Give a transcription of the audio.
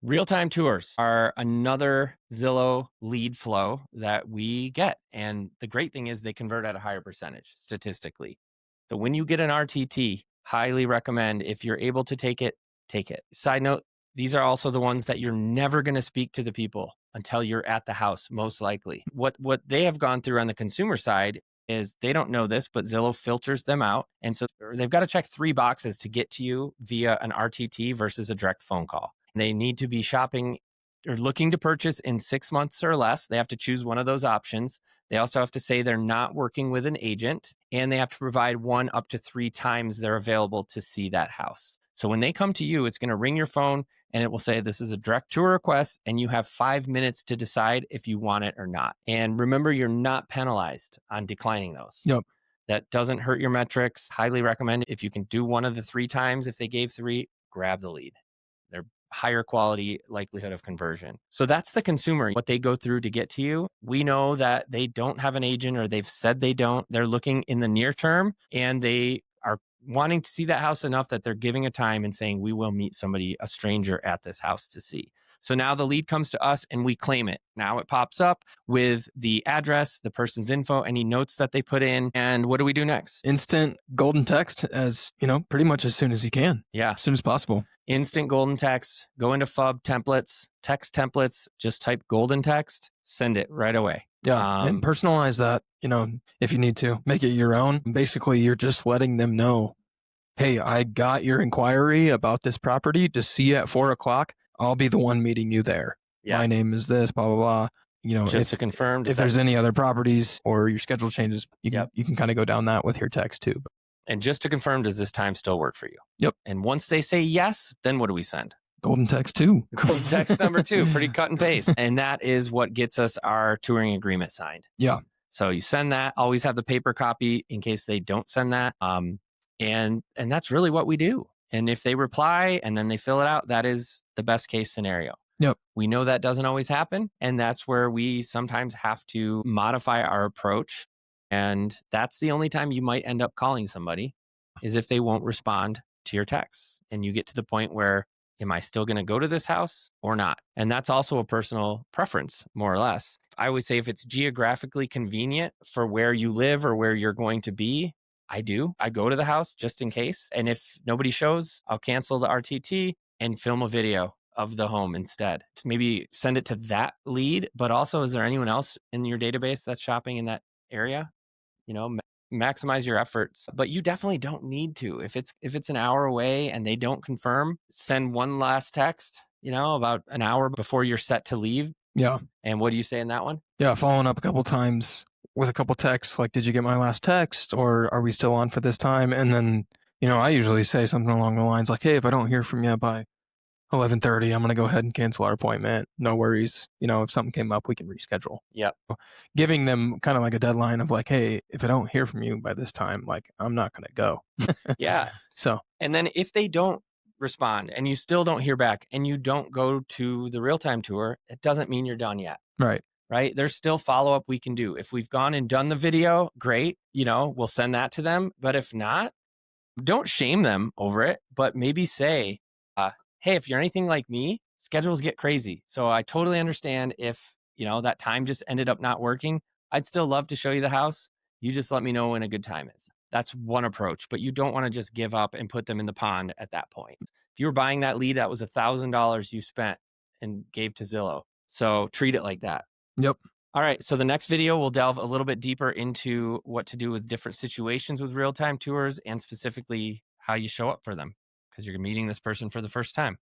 Real-time tours are another Zillow lead flow that we get. And the great thing is they convert at a higher percentage statistically. So when you get an RTT, highly recommend if you're able to take it, take it. Side note, these are also the ones that you're never going to speak to the people until you're at the house, most likely. What they have gone through on the consumer side is they don't know this, but Zillow filters them out. And so they've got to check 3 boxes to get to you via an RTT versus a direct phone call. They need to be shopping or looking to purchase in 6 months or less. They have to choose one of those options. They also have to say they're not working with an agent, and they have to provide 1 up to 3 times they're available to see that house. So when they come to you, it's going to ring your phone and it will say, this is a direct tour request, and you have 5 minutes to decide if you want it or not. And remember, you're not penalized on declining those. Yep. That doesn't hurt your metrics. Highly recommend if you can do one of the 3 times, if they gave 3, grab the lead. They're higher quality likelihood of conversion. So that's the consumer, what they go through to get to you. We know that they don't have an agent, or they've said they don't. They're looking in the near term, and they are wanting to see that house enough that they're giving a time and saying, we will meet somebody, a stranger at this house to see. So now the lead comes to us and we claim it. Now it pops up with the address, the person's info, any notes that they put in. And what do we do next? Instant golden text, as pretty much as soon as you can. Yeah. As soon as possible. Instant golden text. Go into FUB templates, text templates, just type golden text, send it right away. Yeah. And personalize that, if you need to. Make it your own. Basically, you're just letting them know, hey, I got your inquiry about this property to see at 4:00. I'll be the one meeting you there. Yeah. My name is this, blah, blah, blah. Just to confirm. If there's any other properties or your schedule changes, you can kind of go down that with your text too. And just to confirm, does this time still work for you? Yep. And once they say yes, then what do we send? Golden text 2. Golden text number 2, pretty cut and paste. And that is what gets us our touring agreement signed. Yeah. So you send that, always have the paper copy in case they don't send that. And that's really what we do. And if they reply and then they fill it out, that is the best case scenario. Yep. We know that doesn't always happen. And that's where we sometimes have to modify our approach. And that's the only time you might end up calling somebody, is if they won't respond to your texts. And you get to the point where, am I still going to go to this house or not? And that's also a personal preference, more or less. I always say if it's geographically convenient for where you live or where you're going to be, I do. I go to the house just in case. And if nobody shows, I'll cancel the RTT and film a video of the home instead. Just maybe send it to that lead. But also, is there anyone else in your database that's shopping in that area? Maximize your efforts. But you definitely don't need to. If it's an hour away and they don't confirm, send one last text, about an hour before you're set to leave. Yeah. And what do you say in that one? Yeah, following up a couple times with a couple texts, like, did you get my last text, or are we still on for this time? And then, I usually say something along the lines like, hey, if I don't hear from you by 11:30, I'm going to go ahead and cancel our appointment. No worries. If something came up, we can reschedule. Yep. Giving them kind of like a deadline of like, hey, if I don't hear from you by this time, like, I'm not going to go. Yeah. So, and then if they don't respond and you still don't hear back and you don't go to the real-time tour, it doesn't mean you're done yet. Right. There's still follow-up we can do. If we've gone and done the video, great. We'll send that to them. But if not, don't shame them over it, but maybe say, hey, if you're anything like me, schedules get crazy. So I totally understand if, that time just ended up not working. I'd still love to show you the house. You just let me know when a good time is. That's one approach, but you don't want to just give up and put them in the pond at that point. If you were buying that lead, that was $1,000 you spent and gave to Zillow. So treat it like that. Yep. All right. So the next video, we'll delve a little bit deeper into what to do with different situations with real-time tours, and specifically how you show up for them, because you're meeting this person for the first time.